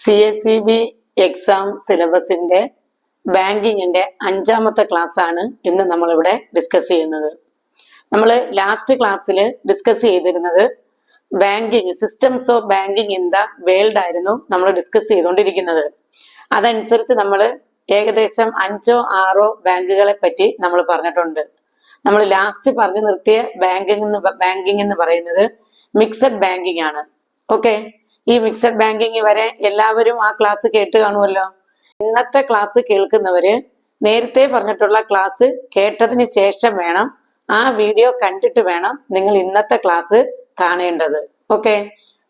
CSEB exam സിലബസിന്റെ ബാങ്കിങ്ങിന്റെ 5ാമത്തെ class ആണ് ഇന്ന് നമ്മളിവിടെ ഡിസ്കസ് ചെയ്യുന്നത്. നമ്മൾ ലാസ്റ്റ് ക്ലാസ്സിൽ ഡിസ്കസ് ചെയ്തിരുന്നത് banking systems of banking in the world ആയിരുന്നു നമ്മൾ ഡിസ്കസ് ചെയ്തുകൊണ്ടിരിക്കുന്നത്. അതനുസരിച്ച് നമ്മൾ ഏകദേശം 5ഓ 6ഓ ബാങ്കുകളെ പറ്റി നമ്മൾ പറഞ്ഞിട്ടുണ്ട്. നമ്മൾ ലാസ്റ്റ് പറഞ്ഞു നിർത്തിയ ബാങ്കിങ് എന്ന് പറയുന്നത് മിക്സഡ് ബാങ്കിങ് ആണ്. ഓക്കെ, ഈ മിക്സഡ് ബാങ്കിങ് വരെ എല്ലാവരും ആ ക്ലാസ് കേട്ട് കാണുമല്ലോ. ഇന്നത്തെ ക്ലാസ് കേൾക്കുന്നവര് നേരത്തെ പറഞ്ഞിട്ടുള്ള ക്ലാസ് കേട്ടതിന് ശേഷം വേണം, ആ വീഡിയോ കണ്ടിട്ട് വേണം നിങ്ങൾ ഇന്നത്തെ ക്ലാസ് കാണേണ്ടത്. ഓക്കെ,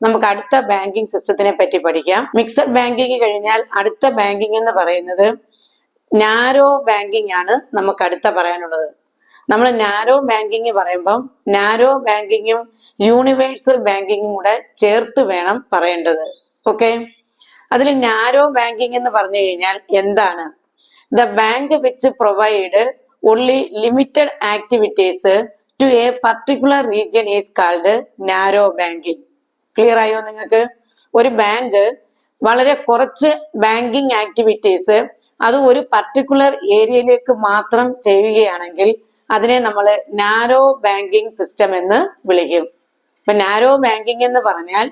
നമുക്ക് അടുത്ത ബാങ്കിങ് സിസ്റ്റത്തിനെ പറ്റി പഠിക്കാം. മിക്സഡ് ബാങ്കിങ് കഴിഞ്ഞാൽ അടുത്ത ബാങ്കിങ് എന്ന് പറയുന്നത് നാരോ ബാങ്കിങ് ആണ് നമുക്ക് അടുത്ത പറയാനുള്ളത്. നമ്മൾ നാരോ ബാങ്കിങ് പറയുമ്പം നാരോ ബാങ്കിങ്ങും യൂണിവേഴ്സൽ ബാങ്കിങ്ങും കൂടെ ചേർത്ത് വേണം പറയേണ്ടത്. ഓക്കെ, അതിൽ നാരോ ബാങ്കിങ് എന്ന് പറഞ്ഞു കഴിഞ്ഞാൽ എന്താണ്? The bank which provide only limited activities to a particular region is called narrow banking. Clear ആയോ നിങ്ങൾക്ക്? ഒരു ബാങ്ക് വളരെ കുറച്ച് ബാങ്കിങ് ആക്ടിവിറ്റീസ് അത് ഒരു പർട്ടിക്കുലർ ഏരിയയിലേക്ക് മാത്രം ചെയ്യുകയാണെങ്കിൽ അതിനെ നമ്മൾ നാരോ ബാങ്കിങ് സിസ്റ്റം എന്ന് വിളിക്കും. ഇപ്പൊ നാരോ ബാങ്കിങ് എന്ന് പറഞ്ഞാൽ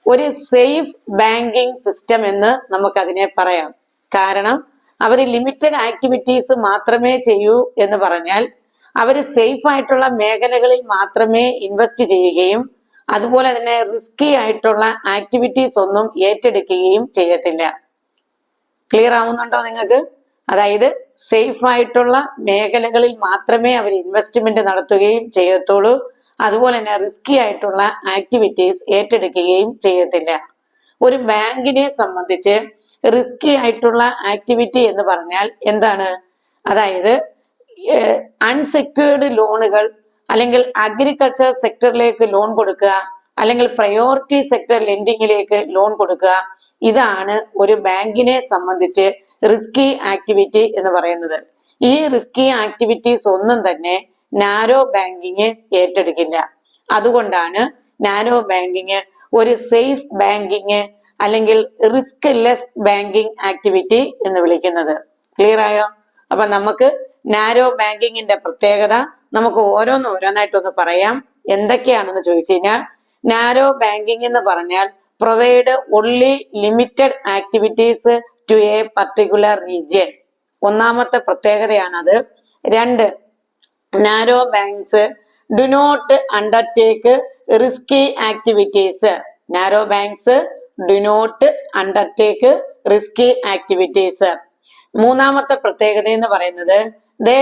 ഒരു സേഫ് ബാങ്കിങ് സിസ്റ്റം എന്ന് നമുക്കതിനെ പറയാം. കാരണം അവർ ലിമിറ്റഡ് ആക്ടിവിറ്റീസ് മാത്രമേ ചെയ്യൂ എന്ന് പറഞ്ഞാൽ അവർ സേഫ് ആയിട്ടുള്ള മേഖലകളിൽ മാത്രമേ ഇൻവെസ്റ്റ് ചെയ്യുകയും അതുപോലെ തന്നെ റിസ്കി ആയിട്ടുള്ള ആക്ടിവിറ്റീസ് ഒന്നും ഏറ്റെടുക്കുകയും ചെയ്യത്തില്ല. ക്ലിയർ ആവുന്നുണ്ടോ നിങ്ങൾക്ക്? അതായത് സേഫ് ആയിട്ടുള്ള മേഖലകളിൽ മാത്രമേ അവർ ഇൻവെസ്റ്റ്മെന്റ് നടത്തുകയും ചെയ്യത്തുള്ളൂ. അതുപോലെ തന്നെ റിസ്കി ആയിട്ടുള്ള ആക്ടിവിറ്റീസ് ഏറ്റെടുക്കുകയും ചെയ്യത്തില്ല. ഒരു ബാങ്കിനെ സംബന്ധിച്ച് റിസ്കി ആയിട്ടുള്ള ആക്ടിവിറ്റി എന്ന് പറഞ്ഞാൽ എന്താണ്? അതായത് അൺസെക്യൂർഡ് ലോണുകൾ, അല്ലെങ്കിൽ അഗ്രികൾച്ചർ സെക്ടറിലേക്ക് ലോൺ കൊടുക്കുക, അല്ലെങ്കിൽ പ്രയോറിറ്റി സെക്ടർ ലെൻഡിങ്ങിലേക്ക് ലോൺ കൊടുക്കുക. ഇതാണ് ഒരു ബാങ്കിനെ സംബന്ധിച്ച് റിസ്കി ആക്ടിവിറ്റി എന്ന് പറയുന്നത്. ഈ റിസ്കി ആക്ടിവിറ്റീസ് ഒന്നും തന്നെ നാരോ ബാങ്കിങ് ഏറ്റെടുക്കില്ല. അതുകൊണ്ടാണ് നാരോ ബാങ്കിങ് ഒരു സേഫ് ബാങ്കിങ് അല്ലെങ്കിൽ റിസ്ക് ലെസ് ബാങ്കിങ് ആക്ടിവിറ്റി എന്ന് വിളിക്കുന്നത്. ക്ലിയർ ആയോ? അപ്പൊ നമുക്ക് നാരോ ബാങ്കിങ്ങിന്റെ പ്രത്യേകത നമുക്ക് ഓരോന്നായിട്ടൊന്ന് പറയാം. എന്തൊക്കെയാണെന്ന് ചോദിച്ചു കഴിഞ്ഞാൽ, നാരോ ബാങ്കിങ് എന്ന് പറഞ്ഞാൽ provide only limited activities to a particular region. ഒന്നാമത്തെ പ്രത്യേകതയാണത്. 2, narrow banks do not undertake risky activities. Narrow banks do not undertake risky activities. മൂന്നാമത്തെ പ്രത്യേകത എന്ന് പറയുന്നത് they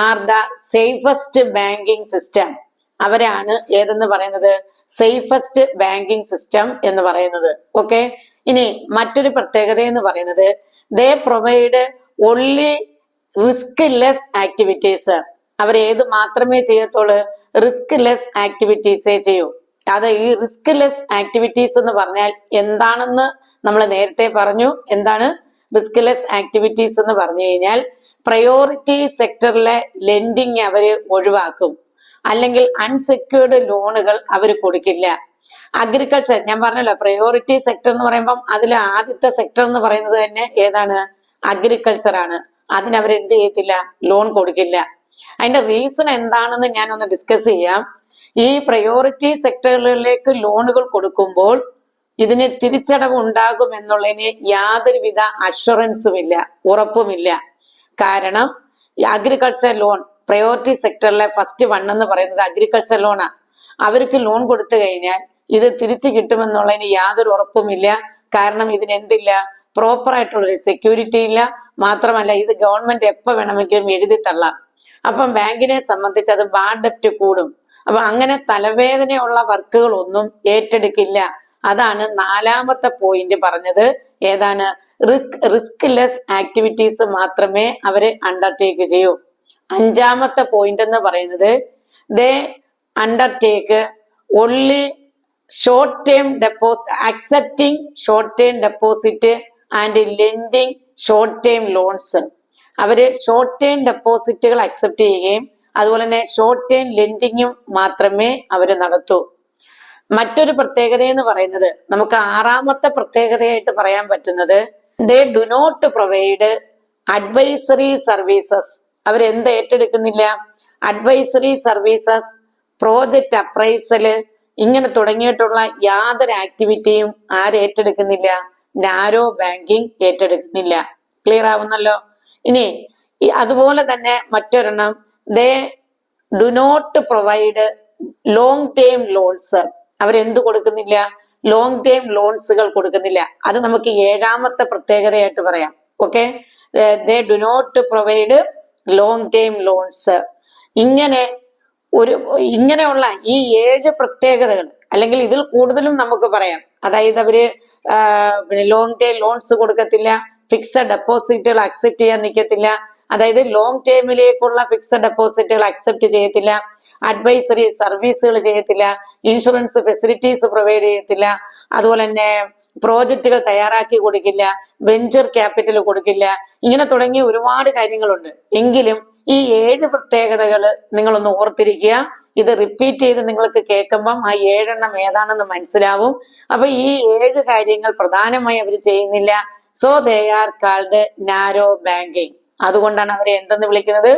are the safest banking system. അവരാണ് ഏതെന്ന് പറയുന്നത്? സേഫസ്റ്റ് ബാങ്കിങ് സിസ്റ്റം എന്ന് പറയുന്നത്. ഓക്കെ, ഇനി മറ്റൊരു പ്രത്യേകത എന്ന് പറയുന്നത് they provide only risk less activities. അവർ ഏത് മാത്രമേ ചെയ്യത്തുള്ളൂ? റിസ്ക് ലെസ് ആക്ടിവിറ്റീസേ ചെയ്യൂ. അത് ഈ റിസ്ക് ലെസ് ആക്ടിവിറ്റീസ് എന്ന് പറഞ്ഞാൽ എന്താണെന്ന് നമ്മൾ നേരത്തെ പറഞ്ഞു. എന്താണ് റിസ്ക് ലെസ് ആക്ടിവിറ്റീസ് എന്ന് പറഞ്ഞു കഴിഞ്ഞാൽ പ്രയോറിറ്റി സെക്ടറിലെ ലെൻഡിങ് അവര് ഒഴിവാക്കും, അല്ലെങ്കിൽ അൺസെക്യൂർഡ് ലോണുകൾ അവർ കൊടുക്കില്ല. അഗ്രികൾച്ചർ, ഞാൻ പറഞ്ഞല്ലോ പ്രയോറിറ്റി സെക്ടർ എന്ന് പറയുമ്പം അതിൽ ആദ്യത്തെ സെക്ടർ എന്ന് പറയുന്നത് തന്നെ ഏതാണ്? അഗ്രികൾച്ചർ ആണ്. അതിനവർ എന്ത് ചെയ്യത്തില്ല? ലോൺ കൊടുക്കില്ല. അതിന്റെ റീസൺ എന്താണെന്ന് ഞാനൊന്ന് ഡിസ്കസ് ചെയ്യാം. ഈ പ്രയോറിറ്റി സെക്ടറുകളിലേക്ക് ലോണുകൾ കൊടുക്കുമ്പോൾ ഇതിന് തിരിച്ചടവ് ഉണ്ടാകും എന്നുള്ളതിന് യാതൊരുവിധ അഷുറൻസും ഇല്ല, ഉറപ്പുമില്ല. കാരണം അഗ്രികൾച്ചർ ലോൺ പ്രയോറിറ്റി സെക്ടറിലെ ഫസ്റ്റ് 1 എന്ന് പറയുന്നത് അഗ്രികൾച്ചർ ലോണാ. അവർക്ക് ലോൺ കൊടുത്തു കഴിഞ്ഞാൽ ഇത് തിരിച്ചു കിട്ടുമെന്നുള്ളതിന് യാതൊരു ഉറപ്പുമില്ല. കാരണം ഇതിന് എന്തില്ല? പ്രോപ്പർ ആയിട്ടുള്ളൊരു സെക്യൂരിറ്റി ഇല്ല. മാത്രമല്ല ഇത് ഗവൺമെന്റ് എപ്പോ വേണമെങ്കിലും എഴുതി തള്ളാം. അപ്പം ബാങ്കിനെ സംബന്ധിച്ച് അത് ബാഡ് ഡെപ്റ്റ് കൂടും. അപ്പൊ അങ്ങനെ തലവേദനയുള്ള വർക്കുകൾ ഒന്നും ഏറ്റെടുക്കില്ല. അതാണ് 4ാമത്തെ പോയിന്റ് പറഞ്ഞത്. ഏതാണ്? റിസ്ക് ലെസ് ആക്ടിവിറ്റീസ് മാത്രമേ അവര് അണ്ടർടേക്ക് ചെയ്യൂ. 5ാമത്തെ പോയിന്റ് എന്ന് പറയുന്നത് they undertake only short term deposit, accepting short term deposit and lending short term loans. അവര് ഷോർട്ട് ടേം ഡെപ്പോസിറ്റുകൾ അക്സെപ്റ്റ് ചെയ്യുകയും അതുപോലെ തന്നെ ഷോർട്ട് ടേം ലെൻഡിങ്ങും മാത്രമേ അവര് നടത്തൂ. മറ്റൊരു പ്രത്യേകത എന്ന് പറയുന്നത് നമുക്ക് ആറാമത്തെ പ്രത്യേകതയായിട്ട് പറയാൻ പറ്റുന്നത് they do not provide advisory services. അവരെന്ത് ഏറ്റെടുക്കുന്നില്ല? അഡ്വൈസറി സർവീസസ്, പ്രോജക്റ്റ് അപ്രൈസല്, ഇങ്ങനെ തുടങ്ങിയിട്ടുള്ള യാതൊരു ആക്ടിവിറ്റിയും ആര് ഏറ്റെടുക്കുന്നില്ല? നാരോ ബാങ്കിങ് ഏറ്റെടുക്കുന്നില്ല. ക്ലിയർ ആവുന്നല്ലോ. ഇനി അതുപോലെ തന്നെ മറ്റൊരെണ്ണം they do not provide long term loans. അവരെന്ത് കൊടുക്കുന്നില്ല? ലോങ് ടേം ലോൺസുകൾ കൊടുക്കുന്നില്ല. അത് നമുക്ക് ഏഴാമത്തെ പ്രത്യേകതയായിട്ട് പറയാം. Okay, they do not provide long term loans. ഇങ്ങനെയുള്ള ഈ 7 പ്രത്യേകതകൾ, അല്ലെങ്കിൽ ഇതിൽ കൂടുതലും നമുക്ക് പറയാം. അതായത് അവര് ലോങ് ടേം ലോൺസ് കൊടുക്കത്തില്ല, ഫിക്സഡ് ഡെപ്പോസിറ്റുകൾ അക്സെപ്റ്റ് ചെയ്യാൻ നിൽക്കത്തില്ല, അതായത് ലോങ് ടേമിലേക്കുള്ള ഫിക്സഡ് ഡെപ്പോസിറ്റുകൾ അക്സെപ്റ്റ് ചെയ്യത്തില്ല, അഡ്വൈസറി സർവീസുകൾ ചെയ്യത്തില്ല, ഇൻഷുറൻസ് ഫെസിലിറ്റീസ് പ്രൊവൈഡ് ചെയ്യത്തില്ല, അതുപോലെ തന്നെ പ്രോജക്റ്റുകൾ തയ്യാറാക്കി കൊടുക്കില്ല, വെഞ്ചർ ക്യാപിറ്റൽ കൊടുക്കില്ല, ഇങ്ങനെ തുടങ്ങിയ ഒരുപാട് കാര്യങ്ങളുണ്ട്. എങ്കിലും ഈ 7 പ്രത്യേകതകൾ നിങ്ങളൊന്ന് ഓർത്തിരിക്കുക. ഇത് റിപ്പീറ്റ് ചെയ്ത് നിങ്ങൾക്ക് കേൾക്കുമ്പം ആ 7 എണ്ണം ഏതാണെന്ന് മനസ്സിലാവും. അപ്പൊ ഈ 7 കാര്യങ്ങൾ പ്രധാനമായി അവർ ചെയ്യുന്നില്ല. So they are called narrow banking. അതുകൊണ്ടാണ് അവരെ എന്തെന്ന് വിളിക്കുന്നത്?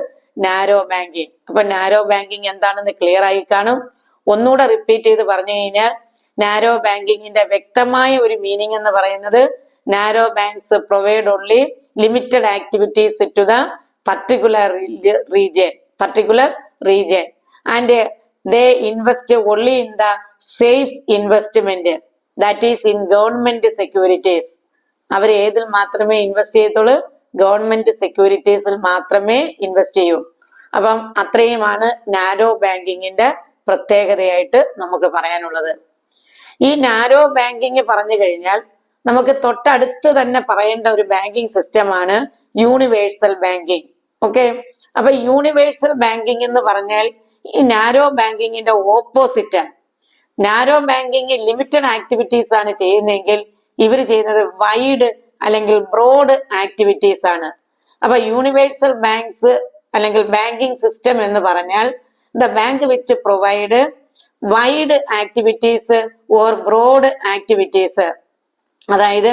Narrow banking. അപ്പൊ നാരോ ബാങ്കിങ് എന്താണെന്ന് ക്ലിയർ ആയി കാണും. ഒന്നുകൂടെ റിപ്പീറ്റ് ചെയ്ത് പറഞ്ഞു കഴിഞ്ഞാൽ നാരോ ബാങ്കിങ്ങിന്റെ വ്യക്തമായ ഒരു മീനിങ് എന്ന് പറയുന്നത് narrow banks provide only limited activities to the particular region and they invest only in the safe investment, that is in government securities. അവർ ഏതിൽ മാത്രമേ ഇൻവെസ്റ്റ് ചെയ്യത്തുള്ളൂ? ഗവൺമെന്റ് സെക്യൂരിറ്റീസിൽ മാത്രമേ ഇൻവെസ്റ്റ് ചെയ്യൂ. അപ്പം അത്രയുമാണ് നാരോ ബാങ്കിങ്ങിന്റെ പ്രത്യേകതയായിട്ട് നമുക്ക് പറയാനുള്ളത്. ഈ നാരോ ബാങ്കിങ് പറഞ്ഞു കഴിഞ്ഞാൽ നമുക്ക് തൊട്ടടുത്ത് തന്നെ പറയേണ്ട ഒരു ബാങ്കിങ് സിസ്റ്റമാണ് യൂണിവേഴ്സൽ ബാങ്കിങ്. ഓക്കെ, അപ്പൊ യൂണിവേഴ്സൽ ബാങ്കിങ് എന്ന് പറഞ്ഞാൽ ഈ നാരോ ബാങ്കിങ്ങിന്റെ opposite. Narrow banking limited activities ആണ് ചെയ്യുന്നതെങ്കിൽ ഇവർ ചെയ്യുന്നത് വൈഡ് അല്ലെങ്കിൽ ബ്രോഡ് ആക്ടിവിറ്റീസ് ആണ്. അപ്പൊ യൂണിവേഴ്സൽ ബാങ്ക്സ് അല്ലെങ്കിൽ ബാങ്കിങ് സിസ്റ്റം എന്ന് പറഞ്ഞാൽ the bank which provide wide activities or broad activities. അതായത്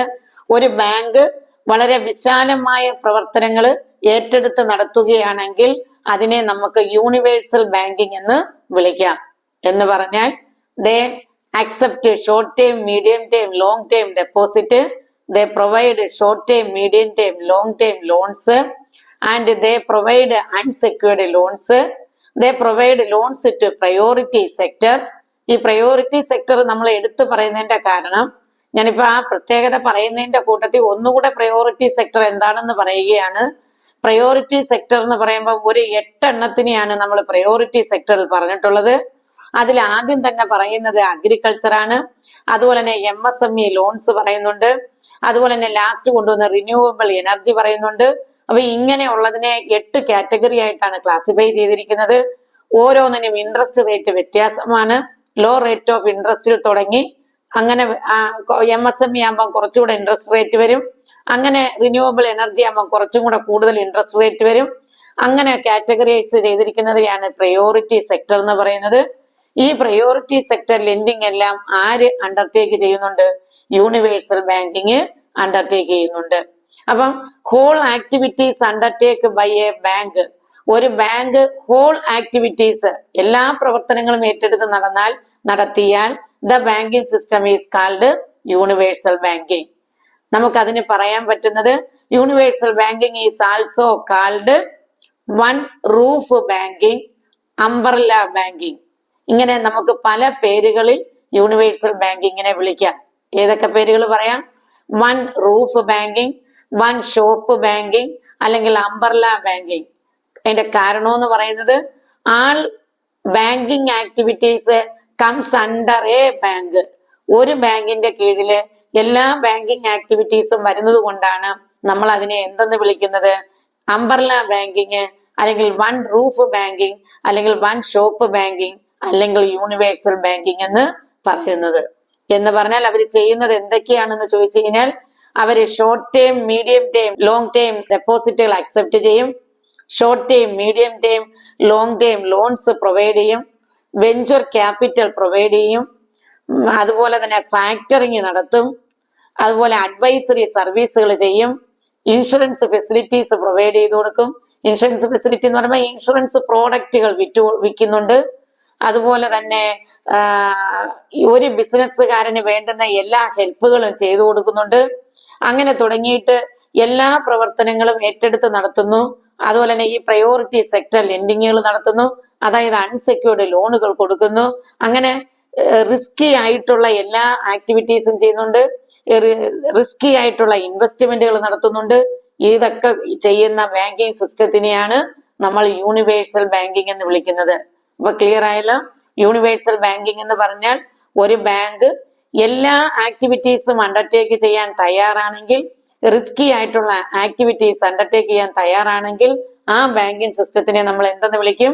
ഒരു ബാങ്ക് വളരെ വിശാലമായ പ്രവർത്തനങ്ങൾ ഏറ്റെടുത്ത് നടത്തുകയാണെങ്കിൽ അതിനെ നമുക്ക് യൂണിവേഴ്സൽ ബാങ്കിങ് എന്ന് വിളിക്കാം. എന്ന് പറഞ്ഞാൽ they accept short term, medium term, long term deposit, they provide short term, medium term, long term loans, and they provide unsecured loans. They provide loans to priority sector. ഈ priority sector നമ്മൾ എടുത്തു പറയുന്നതിന്റെ കാരണം ഞാനിപ്പോ ആ പ്രത്യേകത പറയുന്നതിന്റെ കൂട്ടത്തിൽ ഒന്നുകൂടെ പ്രയോറിറ്റി സെക്ടർ എന്താണെന്ന് പറയുകയാണ്. പ്രയോറിറ്റി സെക്ടർ എന്ന് പറയുമ്പോൾ ഒരു 8 എണ്ണത്തിനെയാണ് നമ്മൾ പ്രയോറിറ്റി സെക്ടറിൽ പറഞ്ഞിട്ടുള്ളത്. അതിൽ ആദ്യം തന്നെ പറയുന്നത് അഗ്രികൾച്ചർ ആണ്. അതുപോലെ തന്നെ MSME ലോൺസ് പറയുന്നുണ്ട്. അതുപോലെ തന്നെ ലാസ്റ്റ് കൊണ്ടുവന്ന റിന്യൂവബിൾ എനർജി പറയുന്നുണ്ട്. അപ്പൊ ഇങ്ങനെയുള്ളതിനെ 8 കാറ്റഗറി ആയിട്ടാണ് ക്ലാസിഫൈ ചെയ്തിരിക്കുന്നത്. ഓരോന്നിനും ഇൻട്രസ്റ്റ് റേറ്റ് വ്യത്യാസമാണ്. ലോ റേറ്റ് ഓഫ് ഇൻട്രസ്റ്റിൽ തുടങ്ങി അങ്ങനെ MSME ആകുമ്പോൾ കുറച്ചുകൂടെ ഇൻട്രസ്റ്റ് റേറ്റ് വരും. അങ്ങനെ റിന്യൂവബിൾ എനർജി ആകുമ്പോൾ കുറച്ചും കൂടെ കൂടുതൽ ഇൻട്രസ്റ്റ് റേറ്റ് വരും. അങ്ങനെ കാറ്റഗറൈസ് ചെയ്തിരിക്കുന്നതിനെയാണ് പ്രയോറിറ്റി സെക്ടർ എന്ന് പറയുന്നത്. ഈ പ്രയോറിറ്റി സെക്ടർ ലെൻഡിങ് എല്ലാം ആര് അണ്ടർടേക്ക് ചെയ്യുന്നുണ്ട്? യൂണിവേഴ്സൽ ബാങ്കിങ് അണ്ടർടേക്ക് ചെയ്യുന്നുണ്ട്. അപ്പം whole activities undertake by a bank. ഒരു ബാങ്ക് ഹോൾ ആക്ടിവിറ്റീസ് എല്ലാ പ്രവർത്തനങ്ങളും ഏറ്റെടുത്ത് നടത്തിയാൽ the banking system is called universal banking. നമുക്കതിന് പറയാൻ പറ്റുന്നത് universal banking is also called one roof banking, umbrella banking. ഇങ്ങനെ നമുക്ക് പല പേരുകളിൽ യൂണിവേഴ്സൽ ബാങ്കിങ്ങിനെ വിളിക്കാം. ഏതൊക്കെ പേരുകൾ പറയാം? One roof banking, one shop banking, അല്ലെങ്കിൽ അംബ്രല്ല ബാങ്കിങ്. അതിന്റെ കാരണം എന്ന് പറയുന്നത് all banking activities comes under a bank. ഒരു ബാങ്കിന്റെ കീഴില് എല്ലാ ബാങ്കിങ് ആക്ടിവിറ്റീസും വരുന്നത് കൊണ്ടാണ് നമ്മൾ അതിനെ എന്തെന്ന് വിളിക്കുന്നത്? അംബ്രല്ല ബാങ്കിങ്, അല്ലെങ്കിൽ വൺ റൂഫ് ബാങ്കിങ്, അല്ലെങ്കിൽ വൺ ഷോപ്പ് ബാങ്കിങ്, അല്ലെങ്കിൽ യൂണിവേഴ്സൽ ബാങ്കിങ് എന്ന് പറയുന്നത്. എന്ന് പറഞ്ഞാൽ അവർ ചെയ്യുന്നത് എന്തൊക്കെയാണെന്ന് ചോദിച്ചു കഴിഞ്ഞാൽ അവര് short term, medium term, long term ഡെപ്പോസിറ്റുകൾ അക്സെപ്റ്റ് ചെയ്യും. Short term, medium term, long term loans provide ചെയ്യും. വെഞ്ചർ ക്യാപിറ്റൽ പ്രൊവൈഡ് ചെയ്യും. അതുപോലെ തന്നെ ഫാക്ടറിങ് നടത്തും, അതുപോലെ അഡ്വൈസറി സർവീസുകൾ ചെയ്യും, ഇൻഷുറൻസ് ഫെസിലിറ്റീസ് പ്രൊവൈഡ് ചെയ്ത് കൊടുക്കും. ഇൻഷുറൻസ് ഫെസിലിറ്റി എന്ന് പറയുമ്പോൾ ഇൻഷുറൻസ് പ്രോഡക്റ്റുകൾ വിൽക്കുന്നുണ്ട്. അതുപോലെ തന്നെ ഒരു ബിസിനസ്സുകാരന് വേണ്ടുന്ന എല്ലാ ഹെൽപ്പുകളും ചെയ്തു കൊടുക്കുന്നുണ്ട്. അങ്ങനെ തുടങ്ങിയിട്ട് എല്ലാ പ്രവർത്തനങ്ങളും ഏറ്റെടുത്ത് നടത്തുന്നു. അതുപോലെ തന്നെ ഈ പ്രയോറിറ്റി സെക്ടർ ലെൻഡിങ്ങുകൾ നടത്തുന്നു, അതായത് അൺസെക്യൂർഡ് ലോണുകൾ കൊടുക്കുന്നു. അങ്ങനെ റിസ്കി ആയിട്ടുള്ള എല്ലാ ആക്ടിവിറ്റീസും ചെയ്യുന്നുണ്ട്. റിസ്കി ആയിട്ടുള്ള ഇൻവെസ്റ്റ്മെന്റുകൾ നടത്തുന്നുണ്ട്. ഇതൊക്കെ ചെയ്യുന്ന ബാങ്കിങ് സിസ്റ്റത്തിനെയാണ് നമ്മൾ യൂണിവേഴ്സൽ ബാങ്കിങ് എന്ന് വിളിക്കുന്നത്. അപ്പൊ ക്ലിയർ ആയല്ലോ? യൂണിവേഴ്സൽ ബാങ്കിങ് എന്ന് പറഞ്ഞാൽ ഒരു ബാങ്ക് എല്ലാ ആക്ടിവിറ്റീസും അണ്ടർടേക്ക് ചെയ്യാൻ തയ്യാറാണെങ്കിൽ, റിസ്കി ആയിട്ടുള്ള ആക്ടിവിറ്റീസ് അണ്ടർടേക്ക് ചെയ്യാൻ തയ്യാറാണെങ്കിൽ ആ ബാങ്കിങ് സിസ്റ്റത്തിനെ നമ്മൾ എന്തെന്ന് വിളിക്കും?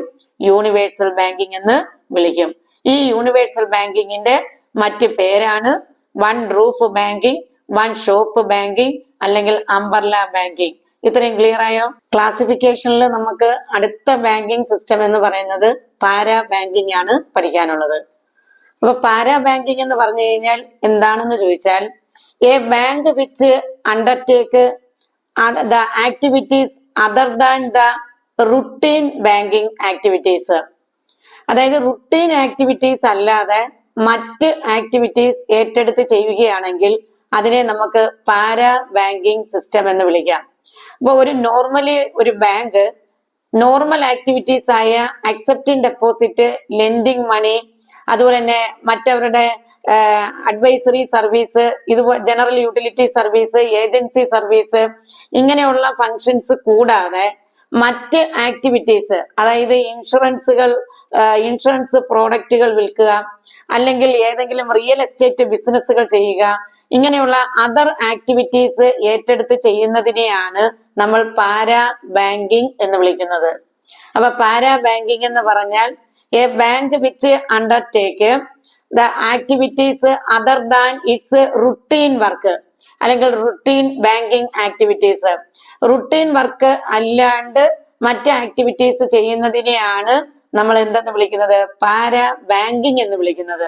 യൂണിവേഴ്സൽ ബാങ്കിങ് എന്ന് വിളിക്കും. ഈ യൂണിവേഴ്സൽ ബാങ്കിങ്ങിന്റെ മറ്റ് പേരാണ് one roof banking, one shop banking, അല്ലെങ്കിൽ അംബർല ബാങ്കിങ്. ഇത്രയും ക്ലിയർ ആയോ? ക്ലാസിഫിക്കേഷനിൽ നമുക്ക് അടുത്ത ബാങ്കിങ് സിസ്റ്റം എന്ന് പറയുന്നത് പാരാ ബാങ്കിങ് ആണ് പഠിക്കാനുള്ളത്. അപ്പൊ പാരാ ബാങ്കിങ് എന്ന് പറഞ്ഞു കഴിഞ്ഞാൽ എന്താണെന്ന് ചോദിച്ചാൽ, A bank which undertake the activities other than the routine banking activities. അതായത് റുട്ടീൻ ആക്ടിവിറ്റീസ് അല്ലാതെ മറ്റ് ആക്ടിവിറ്റീസ് ഏറ്റെടുത്ത് ചെയ്യുകയാണെങ്കിൽ അതിനെ നമുക്ക് പാരാ ബാങ്കിങ് സിസ്റ്റം എന്ന് വിളിക്കാം. അപ്പൊ ഒരു ബാങ്ക് നോർമൽ ആക്ടിവിറ്റീസ് ആയ അക്സെപ്റ്റിംഗ് ഡെപ്പോസിറ്റ്, ലെൻഡിങ് മണി, അതുപോലെ തന്നെ മറ്റവരുടെ അഡ്വൈസറി സർവീസ്, ഇതുപോലെ general utility service, agency service, ഇങ്ങനെയുള്ള ഫങ്ഷൻസ് കൂടാതെ മറ്റ് ആക്ടിവിറ്റീസ്, അതായത് ഇൻഷുറൻസ് പ്രോഡക്റ്റുകൾ വിൽക്കുക, അല്ലെങ്കിൽ ഏതെങ്കിലും റിയൽ എസ്റ്റേറ്റ് ബിസിനസ്സുകൾ ചെയ്യുക, ഇങ്ങനെയുള്ള അതർ ആക്ടിവിറ്റീസ് ഏറ്റെടുത്ത് ചെയ്യുന്നതിനെയാണ് നമ്മൾ പാരാ ബാങ്കിങ് എന്ന് വിളിക്കുന്നത്. അപ്പൊ പാരാ ബാങ്കിങ് എന്ന് പറഞ്ഞാൽ a bank which undertake the activities other than its routine work, അല്ലെങ്കിൽ routine banking activities. Routine work അല്ലാണ്ട് മറ്റ് ആക്ടിവിറ്റീസ് ചെയ്യുന്നതിനെയാണ് നമ്മൾ എന്തെന്ന് വിളിക്കുന്നത്? പാരാ ബാങ്കിങ് എന്ന് വിളിക്കുന്നത്.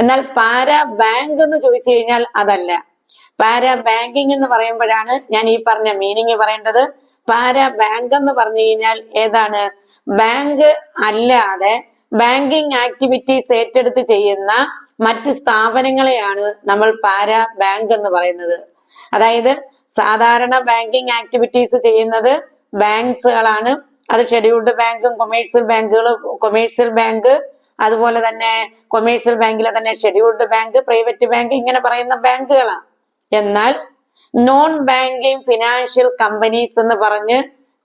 എന്നാൽ പാരാ ബാങ്ക് എന്ന് ചോദിച്ചു കഴിഞ്ഞാൽ അതല്ല. പാരാ ബാങ്കിങ് എന്ന് പറയുമ്പോഴാണ് ഞാൻ ഈ പറഞ്ഞ മീനിങ് പറയേണ്ടത്. പാരാ ബാങ്ക് എന്ന് പറഞ്ഞു കഴിഞ്ഞാൽ ഏതാണ്? ബാങ്ക് അല്ലാതെ ബാങ്കിങ് ആക്ടിവിറ്റീസ് ഏറ്റെടുത്ത് ചെയ്യുന്ന മറ്റ് സ്ഥാപനങ്ങളെയാണ് നമ്മൾ പാരാ ബാങ്ക് എന്ന് പറയുന്നത്. അതായത് സാധാരണ ബാങ്കിങ് ആക്ടിവിറ്റീസ് ചെയ്യുന്നത് ബാങ്ക്സുകളാണ്. അത് ഷെഡ്യൂൾഡ് ബാങ്കും കൊമേഴ്സ്യൽ ബാങ്ക്, അതുപോലെ തന്നെ കൊമേഴ്സ്യൽ ബാങ്കിലെ തന്നെ ഷെഡ്യൂൾഡ് ബാങ്ക്, പ്രൈവറ്റ് ബാങ്ക്, ഇങ്ങനെ പറയുന്ന ബാങ്കുകളാണ്. എന്നാൽ നോൺ ബാങ്കിങ് ഫിനാൻഷ്യൽ കമ്പനീസ് എന്ന് പറഞ്ഞ്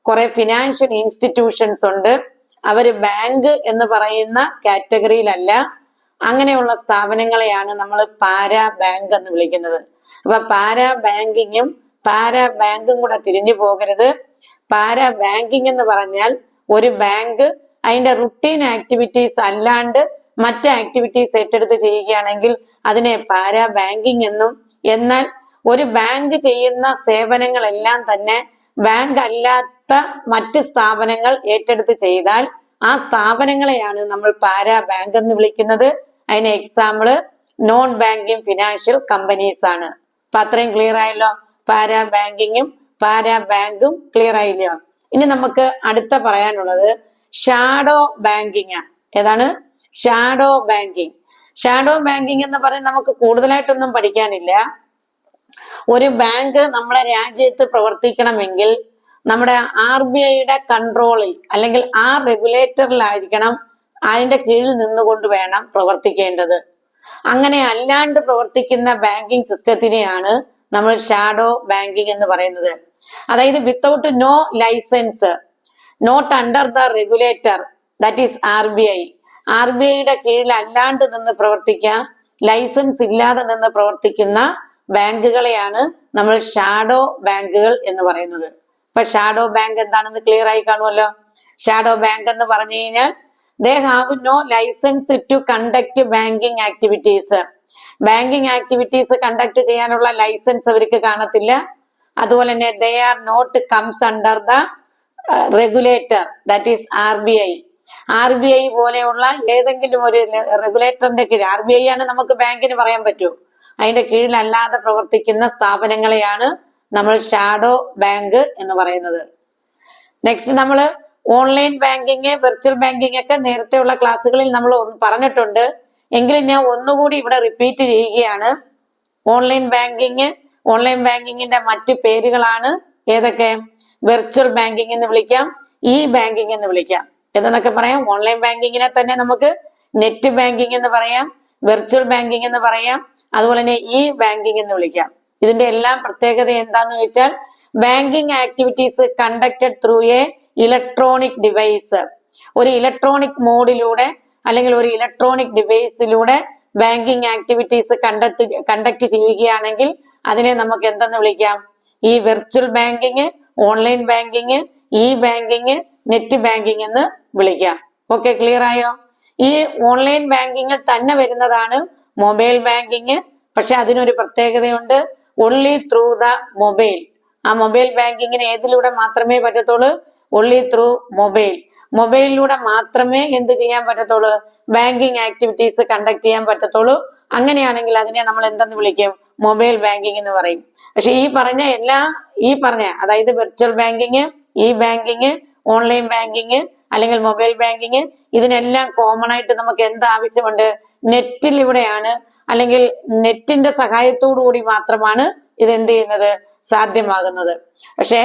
കുറെ ഫിനാൻഷ്യൽ ഇൻസ്റ്റിറ്റ്യൂഷൻസ് ഉണ്ട്. അവര് ബാങ്ക് എന്ന് പറയുന്ന കാറ്റഗറിയിലല്ല. അങ്ങനെയുള്ള സ്ഥാപനങ്ങളെയാണ് നമ്മൾ പാരാ ബാങ്ക് എന്ന് വിളിക്കുന്നത്. അപ്പൊ പാരാ ബാങ്കിങ്ങും പാരാ ബാങ്കും കൂടെ തിരിഞ്ഞു പോകരുത്. പാരാ ബാങ്കിങ് എന്ന് പറഞ്ഞാൽ ഒരു ബാങ്ക് അതിന്റെ റുട്ടീൻ ആക്ടിവിറ്റീസ് അല്ലാണ്ട് മറ്റ് ആക്ടിവിറ്റീസ് ഏറ്റെടുത്ത് ചെയ്യുകയാണെങ്കിൽ അതിനെ പാരാ ബാങ്കിങ് എന്നും, എന്നാൽ ഒരു ബാങ്ക് ചെയ്യുന്ന സേവനങ്ങളെല്ലാം തന്നെ ബാങ്ക് അല്ലാത്ത മറ്റ് സ്ഥാപനങ്ങൾ ഏറ്റെടുത്ത് ചെയ്താൽ ആ സ്ഥാപനങ്ങളെയാണ് നമ്മൾ പാരാ ബാങ്ക് എന്ന് വിളിക്കുന്നത്. അതിന് example non banking financial companies ആണ്. അപ്പൊ അത്രയും ക്ലിയർ ആയല്ലോ? പാരാ ബാങ്കിങ്ങും പാരാ ബാങ്കും ക്ലിയർ ആയില്ലയോ? ഇനി നമുക്ക് അടുത്ത പറയാനുള്ളത് ഷാഡോ ബാങ്കിങ്. ഏതാണ്? Shadow banking. ഷാഡോ ബാങ്കിങ് എന്ന് പറയുന്നത് നമുക്ക് കൂടുതലായിട്ടൊന്നും പഠിക്കാനില്ല. ഒരു ബാങ്ക് നമ്മുടെ രാജ്യത്ത് പ്രവർത്തിക്കണമെങ്കിൽ നമ്മുടെ RBIയുടെ കൺട്രോളിൽ അല്ലെങ്കിൽ ആ റെഗുലേറ്ററിലായിരിക്കണം, അതിന്റെ കീഴിൽ നിന്നുകൊണ്ട് വേണം പ്രവർത്തിക്കേണ്ടത്. അങ്ങനെ അല്ലാണ്ട് പ്രവർത്തിക്കുന്ന ബാങ്കിങ് സിസ്റ്റത്തിനെയാണ് നമ്മൾ ഷാഡോ ബാങ്കിങ് എന്ന് പറയുന്നത്. അതായത് without no license, not under the regulator, that is RBIയുടെ കീഴിൽ അല്ലാണ്ട് നിന്ന് പ്രവർത്തിക്കുക, ലൈസൻസ് ഇല്ലാതെ നിന്ന് പ്രവർത്തിക്കുന്ന ബാങ്കുകളെയാണ് നമ്മൾ ഷാഡോ ബാങ്കുകൾ എന്ന് പറയുന്നത്. ഇപ്പൊ ഷാഡോ ബാങ്ക് എന്താണെന്ന് ക്ലിയർ ആയി കാണുമല്ലോ. ഷാഡോ ബാങ്ക് എന്ന് പറഞ്ഞു കഴിഞ്ഞാൽ they have no license to conduct banking activities. Banking activities conduct ചെയ്യാനുള്ള ലൈസൻസ് അവർക്ക് കാണത്തില്ല. അതുപോലെ തന്നെ they are not comes under the regulator, that is RBI. RBI പോലെയുള്ള ഏതെങ്കിലും ഒരു റെഗുലേറ്ററിന്റെ കീഴിൽ, RBI ആണ് നമുക്ക് ബാങ്കിന് പറയാൻ പറ്റൂ, അതിന്റെ കീഴിലല്ലാതെ പ്രവർത്തിക്കുന്ന സ്ഥാപനങ്ങളെയാണ് നമ്മൾ ഷാഡോ ബാങ്ക് എന്ന് പറയുന്നത്. നെക്സ്റ്റ് നമ്മൾ ഓൺലൈൻ ബാങ്കിങ്, വെർച്വൽ ബാങ്കിങ് ഒക്കെ നേരത്തെയുള്ള ക്ലാസ്സുകളിൽ നമ്മൾ പറഞ്ഞിട്ടുണ്ട്. എങ്കിലും ഞാൻ ഒന്നുകൂടി ഇവിടെ റിപ്പീറ്റ് ചെയ്യുകയാണ്. ഓൺലൈൻ ബാങ്കിങ്ങിന്റെ മറ്റു പേരുകളാണ് ഏതൊക്കെ? വെർച്വൽ ബാങ്കിങ് എന്ന് വിളിക്കാം, ഇ ബാങ്കിങ് എന്ന് വിളിക്കാം. എന്നൊക്കെ പറയാം. ഓൺലൈൻ ബാങ്കിങ്ങിനെ തന്നെ നമുക്ക് നെറ്റ് ബാങ്കിങ് എന്ന് പറയാം, വെർച്വൽ ബാങ്കിങ് എന്ന് പറയാം, അതുപോലെ തന്നെ ഇ ബാങ്കിങ് എന്ന് വിളിക്കാം. ഇതിന്റെ എല്ലാം പ്രത്യേകത എന്താന്ന് വെച്ചാൽ banking activities conducted through A electronic device. ഒരു ഇലക്ട്രോണിക് മോഡിലൂടെ അല്ലെങ്കിൽ ഒരു ഇലക്ട്രോണിക് ഡിവൈസിലൂടെ ബാങ്കിങ് ആക്ടിവിറ്റീസ് കണ്ടക്ട് ചെയ്യുകയാണെങ്കിൽ അതിനെ നമുക്ക് എന്തെന്ന് വിളിക്കാം? ഈ virtual banking, online banking, E banking, net banking എന്ന് വിളിക്കാം. ഓക്കെ, ക്ലിയർ ആയോ? ഈ ഓൺലൈൻ ബാങ്കിങ്ങിൽ തന്നെ വരുന്നതാണ് മൊബൈൽ ബാങ്കിങ്. പക്ഷെ അതിനൊരു പ്രത്യേകതയുണ്ട്, ഓൺലി ത്രൂ ദ മൊബൈൽ. ആ മൊബൈൽ ബാങ്കിങ്ങിന് ഏതിലൂടെ മാത്രമേ പറ്റത്തുള്ളൂ? Only through mobile. മൊബൈലിലൂടെ മാത്രമേ എന്ത് ചെയ്യാൻ പറ്റത്തുള്ളൂ? ബാങ്കിങ് ആക്ടിവിറ്റീസ് കണ്ടക്ട് ചെയ്യാൻ പറ്റത്തുള്ളൂ. അങ്ങനെയാണെങ്കിൽ അതിനെ നമ്മൾ എന്തെന്ന് വിളിക്കും? മൊബൈൽ ബാങ്കിങ് എന്ന് പറയും. പക്ഷെ ഈ പറഞ്ഞ അതായത് virtual banking, E banking, online banking അല്ലെങ്കിൽ മൊബൈൽ ബാങ്കിങ്, ഇതിനെല്ലാം കോമൺ ആയിട്ട് നമുക്ക് എന്ത് ആവശ്യമുണ്ട്? നെറ്റിലൂടെയാണ് അല്ലെങ്കിൽ നെറ്റിന്റെ സഹായത്തോടു കൂടി മാത്രമാണ് ഇത് എന്ത് ചെയ്യുന്നത്? സാധ്യമാകുന്നത്. പക്ഷെ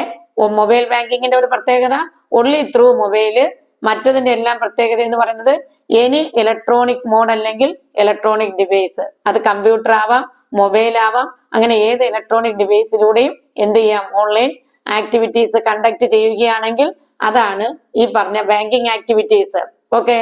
മൊബൈൽ ബാങ്കിങ്ങിന്റെ ഒരു പ്രത്യേകത ഓൺലി ത്രൂ മൊബൈല്. മറ്റതിന്റെ എല്ലാം പ്രത്യേകത എന്ന് പറയുന്നത് എനി ഇലക്ട്രോണിക് മോഡ് അല്ലെങ്കിൽ ഇലക്ട്രോണിക് ഡിവൈസ്. അത് കമ്പ്യൂട്ടർ ആവാം, മൊബൈൽ ആവാം, അങ്ങനെ ഏത് ഇലക്ട്രോണിക് ഡിവൈസിലൂടെയും എന്ത് ചെയ്യാം? ഓൺലൈൻ ആക്ടിവിറ്റീസ് കണ്ടക്ട് ചെയ്യുകയാണെങ്കിൽ അതാണ് ഈ പറഞ്ഞ ബാങ്കിങ് ആക്ടിവിറ്റീസ്. ഓക്കെ,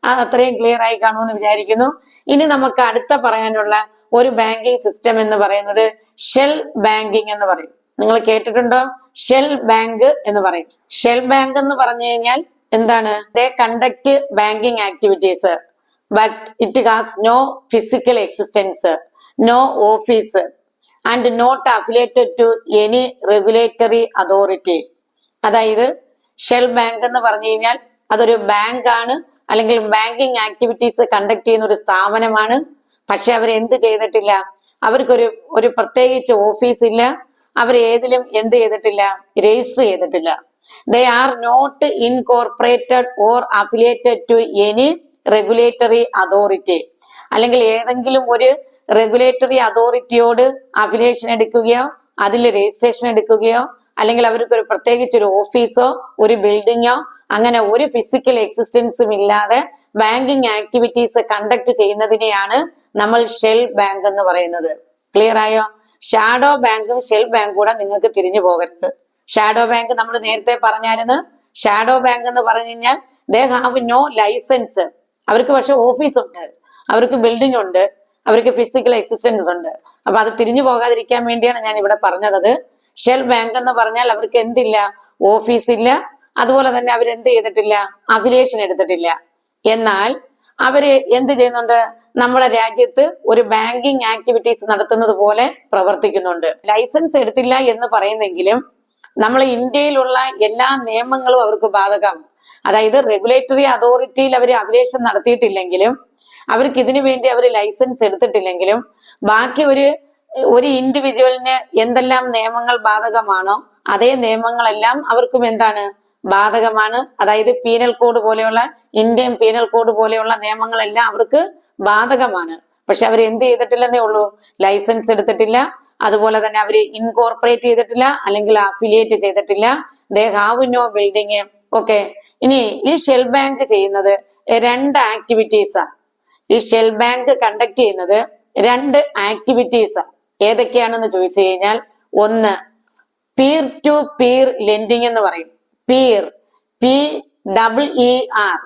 അത് അത്രയും ക്ലിയർ ആയി കാണുമെന്ന് വിചാരിക്കുന്നു. ഇനി നമുക്ക് അടുത്ത പറയാനുള്ള ഒരു ബാങ്കിങ് സിസ്റ്റം എന്ന് പറയുന്നത് ഷെൽ ബാങ്കിങ് എന്ന് പറയും. നിങ്ങൾ കേട്ടിട്ടുണ്ടോ? ഷെൽ ബാങ്ക് എന്ന് പറയും. ഷെൽ ബാങ്ക് എന്ന് പറഞ്ഞു കഴിഞ്ഞാൽ എന്താണ്? They conduct banking activities but it has no physical existence, no office and not affiliated to any regulatory authority. അതായത് ഷെൽ ബാങ്ക് എന്ന് പറഞ്ഞു കഴിഞ്ഞാൽ അതൊരു ബാങ്ക് ആണ്, അല്ലെങ്കിൽ ബാങ്കിങ് ആക്ടിവിറ്റീസ് കണ്ടക്ട് ചെയ്യുന്ന ഒരു സ്ഥാപനമാണ്. പക്ഷെ അവർ എന്ത് ചെയ്തിട്ടില്ല? അവർക്കൊരു പ്രത്യേകിച്ച് ഓഫീസ് ഇല്ല. അവർ ഏതിലും എന്ത് ചെയ്തിട്ടില്ല? രജിസ്റ്റർ ചെയ്തിട്ടില്ല. They are not incorporated or affiliated to any regulatory authority. അല്ലെങ്കിൽ ഏതെങ്കിലും ഒരു റെഗുലേറ്ററി അതോറിറ്റിയോട് അഫിലിയേഷൻ എടുക്കുകയോ അതിൽ രജിസ്ട്രേഷൻ എടുക്കുകയോ അല്ലെങ്കിൽ അവർക്ക് ഒരു പ്രത്യേകിച്ച് ഒരു ഓഫീസോ ഒരു ബിൽഡിങ്ങോ അങ്ങനെ ഒരു ഫിസിക്കൽ എക്സിസ്റ്റൻസും ഇല്ലാതെ ബാങ്കിങ് ആക്ടിവിറ്റീസ് കണ്ടക്ട് ചെയ്യുന്നതിനെയാണ് നമ്മൾ ഷെൽ ബാങ്ക് എന്ന് പറയുന്നത്. ക്ലിയർ ആയോ? ഷാഡോ ബാങ്കും ഷെൽ ബാങ്കും കൂടെ നിങ്ങൾക്ക് തിരിഞ്ഞു പോകരുത്. ഷാഡോ ബാങ്ക് നമ്മൾ നേരത്തെ പറഞ്ഞായിരുന്നു. ഷാഡോ ബാങ്ക് എന്ന് പറഞ്ഞു കഴിഞ്ഞാൽ ദേ ഹാവ് നോ ലൈസൻസ്. അവർക്ക് പക്ഷെ ഓഫീസ് ഉണ്ട്, അവർക്ക് ബിൽഡിംഗ് ഉണ്ട്, അവർക്ക് ഫിസിക്കൽ എക്സിസ്റ്റൻസ് ഉണ്ട്. അപ്പൊ അത് തിരിഞ്ഞു പോകാതിരിക്കാൻ വേണ്ടിയാണ് ഞാൻ ഇവിടെ പറഞ്ഞത്. ഷെൽ ബാങ്ക് എന്ന് പറഞ്ഞാൽ അവർക്ക് എന്തില്ല? ഓഫീസ് ഇല്ല. അതുപോലെ തന്നെ അവർ എന്ത് ചെയ്തിട്ടില്ല? അഫിലിയേഷൻ എടുത്തിട്ടില്ല. എന്നാൽ അവര് എന്ത് ചെയ്യുന്നുണ്ട്? നമ്മുടെ രാജ്യത്ത് ഒരു ബാങ്കിങ് ആക്ടിവിറ്റീസ് നടത്തുന്നത് പോലെ പ്രവർത്തിക്കുന്നുണ്ട്. ലൈസൻസ് എടുത്തില്ല എന്ന് പറയുന്നെങ്കിലും നമ്മൾ ഇന്ത്യയിലുള്ള എല്ലാ നിയമങ്ങളും അവർക്ക് ബാധകമാണ്. അതായത് റെഗുലേറ്ററി അതോറിറ്റിയിൽ അവർ അഫിലിയേഷൻ നടത്തിയിട്ടില്ലെങ്കിലും അവർക്ക് ഇതിനു വേണ്ടി അവർ ലൈസൻസ് എടുത്തിട്ടില്ലെങ്കിലും ബാക്കി ഒരു ഇൻഡിവിജ്വലിന് എന്തെല്ലാം നിയമങ്ങൾ ബാധകമാണോ അതേ നിയമങ്ങളെല്ലാം അവർക്കും എന്താണ്? ബാധകമാണ്. അതായത് പീനൽ കോഡ് പോലെയുള്ള ഇന്ത്യൻ പീനൽ കോഡ് പോലെയുള്ള നിയമങ്ങളെല്ലാം അവർക്ക് ബാധകമാണ്. പക്ഷെ അവർ എന്ത് ചെയ്തിട്ടില്ലെന്നേ ഉള്ളൂ? ലൈസൻസ് എടുത്തിട്ടില്ല. അതുപോലെ തന്നെ അവര് ഇൻകോർപ്പറേറ്റ് ചെയ്തിട്ടില്ല അല്ലെങ്കിൽ അഫിലിയേറ്റ് ചെയ്തിട്ടില്ല. They have no building. Okay, ഇനി ഈ ഷെൽ ബാങ്ക് ചെയ്യുന്നത് രണ്ട് ആക്ടിവിറ്റീസാ. ഈ ഷെൽ ബാങ്ക് കണ്ടക്ട് ചെയ്യുന്നത് രണ്ട് ആക്ടിവിറ്റീസാ. ഏതൊക്കെയാണെന്ന് ചോദിച്ചു കഴിഞ്ഞാൽ, ഒന്ന് പീർ ടു പീർ ലെൻഡിങ് എന്ന് പറയും. Peer, PEER,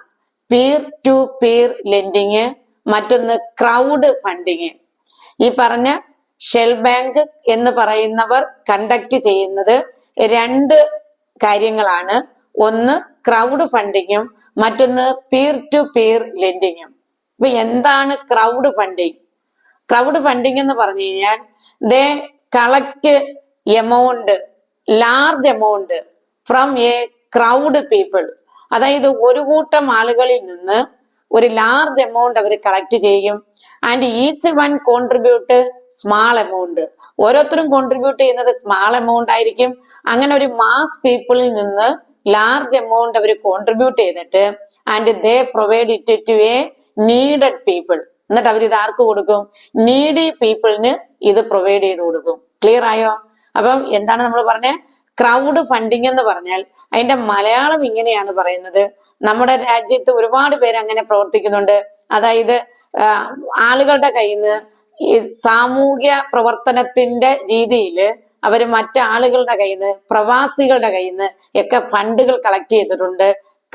peer to peer lending. മറ്റൊന്ന് ക്രൗഡ് ഫണ്ടിങ്. ഈ പറഞ്ഞ ഷെൽ ബാങ്ക് എന്ന് പറയുന്നവർ കണ്ടക്ട് ചെയ്യുന്നത് രണ്ട് കാര്യങ്ങളാണ്. ഒന്ന് ക്രൗഡ് ഫണ്ടിങ്ങും മറ്റൊന്ന് പീർ ടു പീർ ലെൻഡിങ്ങും. അപ്പൊ എന്താണ് ക്രൗഡ് ഫണ്ടിങ്? ക്രൗഡ് ഫണ്ടിങ് എന്ന് പറഞ്ഞു കഴിഞ്ഞാൽ they collect amount, large amount from a crowd people. അതായത് ഒരു കൂട്ടം ആളുകളിൽ നിന്ന് ഒരു ലാർജ് എമൗണ്ട് അവർ കളക്ട് ചെയ്യും. And each one contribute small amount. ഓരോരുത്തരും കോൺട്രിബ്യൂട്ട് ചെയ്യുന്നത് സ്മാൾ എമൗണ്ട് ആയിരിക്കും. അങ്ങനെ ഒരു മാസ് പീപ്പിളിൽ നിന്ന് ലാർജ് എമൗണ്ട് അവർ കോൺട്രിബ്യൂട്ട് ചെയ്തിട്ട് and they provide it to a needed people. എന്നിട്ട് അവർ ഇത് ആർക്ക് കൊടുക്കും? നീഡി പീപ്പിളിന് ഇത് പ്രൊവൈഡ് ചെയ്ത് കൊടുക്കും. ക്ലിയർ ആയോ? അപ്പം എന്താണ് നമ്മൾ പറഞ്ഞ ക്രൗഡ് ഫണ്ടിങ് എന്ന് പറഞ്ഞാൽ അതിന്റെ മലയാളം ഇങ്ങനെയാണ് പറയുന്നത്. നമ്മുടെ രാജ്യത്ത് ഒരുപാട് പേര് അങ്ങനെ പ്രവർത്തിക്കുന്നുണ്ട്. അതായത് ആളുകളുടെ കയ്യിൽ നിന്ന് ഈ സാമൂഹ്യ പ്രവർത്തനത്തിന്റെ രീതിയിൽ അവര് മറ്റാളുകളുടെ കയ്യിൽ നിന്ന്, പ്രവാസികളുടെ കയ്യിൽ നിന്ന് ഒക്കെ ഫണ്ടുകൾ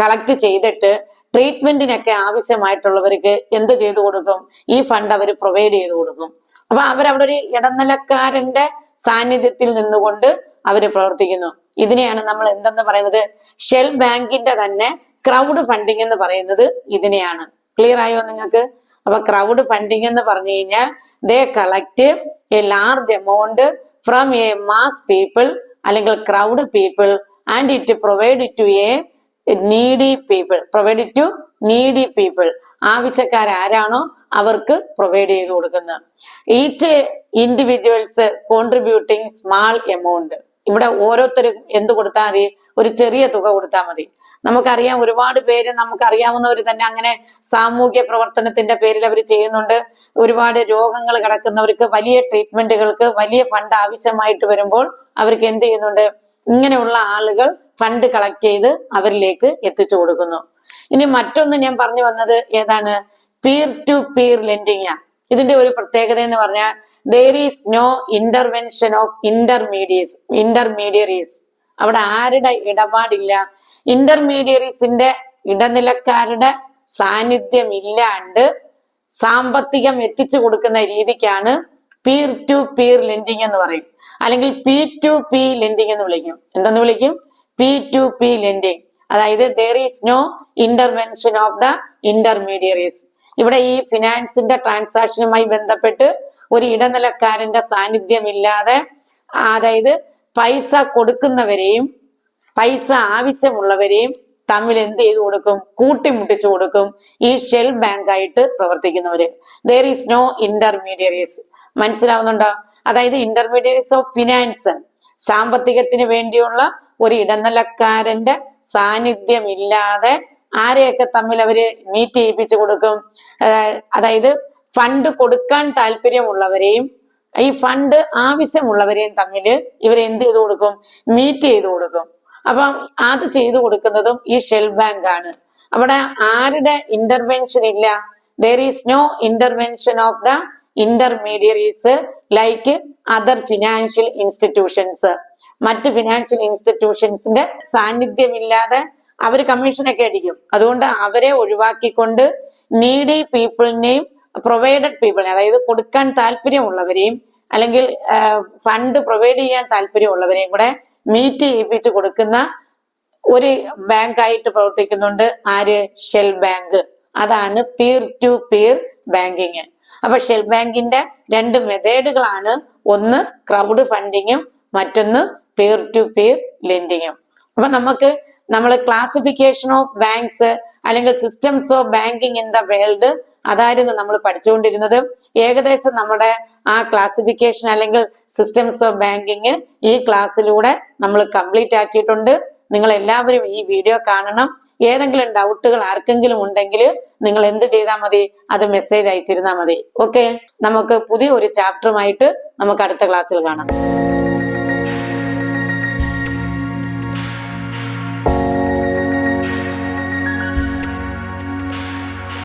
കളക്ട് ചെയ്തിട്ട് ട്രീറ്റ്മെന്റിനൊക്കെ ആവശ്യമായിട്ടുള്ളവർക്ക് എന്ത് ചെയ്തു കൊടുക്കും? ഈ ഫണ്ട് അവർ പ്രൊവൈഡ് ചെയ്ത് കൊടുക്കും. അപ്പൊ അവരവിടെ ഒരു ഇടനിലക്കാരന്റെ സാന്നിധ്യത്തിൽ നിന്നുകൊണ്ട് അവര് പ്രവർത്തിക്കുന്നു. ഇതിനെയാണ് നമ്മൾ എന്തെന്ന് പറയുന്നത്? ഷെൽ ബാങ്കിന്റെ തന്നെ ക്രൗഡ് ഫണ്ടിങ് എന്ന് പറയുന്നത് ഇതിനെയാണ്. ക്ലിയർ ആയോ നിങ്ങൾക്ക്? അപ്പൊ ക്രൗഡ് ഫണ്ടിങ് എന്ന് പറഞ്ഞു കഴിഞ്ഞാൽ they collect a large amount from a mass people അല്ലെങ്കിൽ crowd people and it provide to a needy people. ആവശ്യക്കാരാരാണോ അവർക്ക് പ്രൊവൈഡ് ചെയ്ത് കൊടുക്കുന്നത്. Each individuals contributing small amount. ഇവിടെ ഓരോരുത്തരും എന്ത് കൊടുത്താൽ മതി? ഒരു ചെറിയ തുക കൊടുത്താൽ മതി. നമുക്കറിയാം ഒരുപാട് പേര്, നമുക്കറിയാവുന്നവർ തന്നെ അങ്ങനെ സാമൂഹ്യ പ്രവർത്തനത്തിന്റെ പേരിൽ അവർ ചെയ്യുന്നുണ്ട്. ഒരുപാട് രോഗങ്ങൾ കിടക്കുന്നവർക്ക് വലിയ ട്രീറ്റ്മെന്റുകൾക്ക് വലിയ ഫണ്ട് ആവശ്യമായിട്ട് വരുമ്പോൾ അവർക്ക് എന്ത് ചെയ്യുന്നുണ്ട്? ഇങ്ങനെയുള്ള ആളുകൾ ഫണ്ട് കളക്ട് ചെയ്ത് അവരിലേക്ക് എത്തിച്ചു കൊടുക്കുന്നു. ഇനി മറ്റൊന്ന് ഞാൻ പറഞ്ഞു വന്നത് ഏതാണ്? പീർ ടു പീർ ലെൻഡിങ്. ഇതിന്റെ ഒരു പ്രത്യേകത എന്ന് പറഞ്ഞാൽ there is no intervention of intermediaries. അവിടെ ആരുടെ ഇടപാടില്ല. ഇന്റർമീഡിയറീസിന്റെ ഇടനിലക്കാരുടെ സാന്നിധ്യം ഇല്ലാണ്ട് സാമ്പത്തികം എത്തിച്ചു കൊടുക്കുന്ന രീതിക്കാണ് പീർ ടു പീർ ലെൻഡിങ് എന്ന് പറയും. അല്ലെങ്കിൽ P2P ലെൻഡിങ് എന്ന് വിളിക്കും. എന്തെന്ന് വിളിക്കും? P2P lending. അതായത് there is no intervention of the intermediaries. ഇവിടെ ഈ ഫിനാൻസിന്റെ ട്രാൻസാക്ഷനുമായി ബന്ധപ്പെട്ട് ഒരു ഇടനിലക്കാരന്റെ സാന്നിധ്യം ഇല്ലാതെ, അതായത് പൈസ കൊടുക്കുന്നവരെയും പൈസ ആവശ്യമുള്ളവരെയും തമ്മിൽ എന്ത് ചെയ്തു കൊടുക്കും? കൂട്ടിമുട്ടിച്ചു കൊടുക്കും ഈ ഷെൽ ബാങ്ക് ആയിട്ട് പ്രവർത്തിക്കുന്നവര്. there is no intermediaries. മനസ്സിലാവുന്നുണ്ടോ? അതായത് ഇന്റർമീഡിയറീസ് ഓഫ് ഫിനാൻസ്, സാമ്പത്തികത്തിന് വേണ്ടിയുള്ള ഒരു ഇടനിലക്കാരന്റെ സാന്നിധ്യം ഇല്ലാതെ ആരെയൊക്കെ തമ്മിൽ അവര് മീറ്റ് ചെയ്യിപ്പിച്ചു കൊടുക്കും? അതായത് ഫണ്ട് കൊടുക്കാൻ താല്പര്യമുള്ളവരെയും ഈ ഫണ്ട് ആവശ്യമുള്ളവരെയും തമ്മിൽ ഇവരെന്ത് ചെയ്തു കൊടുക്കും? മീറ്റ് ചെയ്തു കൊടുക്കും. അപ്പം അത് ചെയ്തു കൊടുക്കുന്നതും ഈ ഷെൽ ബാങ്ക് ആണ്. അവിടെ ആരുടെ ഇന്റർവെൻഷൻ ഇല്ല? there is no intervention of the intermediaries like other financial institutions. മറ്റ് ഫിനാൻഷ്യൽ ഇൻസ്റ്റിറ്റ്യൂഷൻസിന്റെ സാന്നിധ്യമില്ലാതെ അവര് കമ്മീഷനൊക്കെ അടിക്കും. അതുകൊണ്ട് അവരെ ഒഴിവാക്കിക്കൊണ്ട് നീഡി പീപ്പിളിനെയും പ്രൊവൈഡഡ് പീപ്പിളിനെ, അതായത് കൊടുക്കാൻ താല്പര്യമുള്ളവരെയും അല്ലെങ്കിൽ ഫണ്ട് പ്രൊവൈഡ് ചെയ്യാൻ താല്പര്യമുള്ളവരെയും കൂടെ മീറ്റ് ചെയ്യിപ്പിച്ചു കൊടുക്കുന്ന ഒരു ബാങ്ക് ആയിട്ട് പ്രവർത്തിക്കുന്നുണ്ട് ആര്? Shell bank. അതാണ് പീർ ടു പീർ ബാങ്കിങ്. അപ്പൊ ഷെൽ ബാങ്കിന്റെ രണ്ട് മെത്തേഡുകളാണ്. ഒന്ന് ക്രൗഡ് ഫണ്ടിങ്ങും മറ്റൊന്ന് പീർ ടു പീർ ലെൻഡിങ്ങും. അപ്പൊ നമ്മൾ ക്ലാസിഫിക്കേഷൻ ഓഫ് ബാങ്ക്സ് അല്ലെങ്കിൽ systems of banking in the world അതായിരുന്നു നമ്മൾ പഠിച്ചുകൊണ്ടിരുന്നത്. ഏകദേശം നമ്മുടെ ആ ക്ലാസിഫിക്കേഷൻ അല്ലെങ്കിൽ സിസ്റ്റംസ് ഓഫ് ബാങ്കിങ് ഈ ക്ലാസ്സിലൂടെ നമ്മൾ കംപ്ലീറ്റ് ആക്കിയിട്ടുണ്ട്. നിങ്ങൾ എല്ലാവരും ഈ വീഡിയോ കാണണം. ഏതെങ്കിലും ഡൗട്ടുകൾ ആർക്കെങ്കിലും ഉണ്ടെങ്കിൽ നിങ്ങൾ എന്ത് ചെയ്താൽ മതി? അത് മെസ്സേജ് അയച്ചിരുന്നാൽ മതി. ഓക്കെ, നമുക്ക് പുതിയ ഒരു ചാപ്റ്ററുമായിട്ട് നമുക്ക് അടുത്ത ക്ലാസ്സിൽ കാണാം.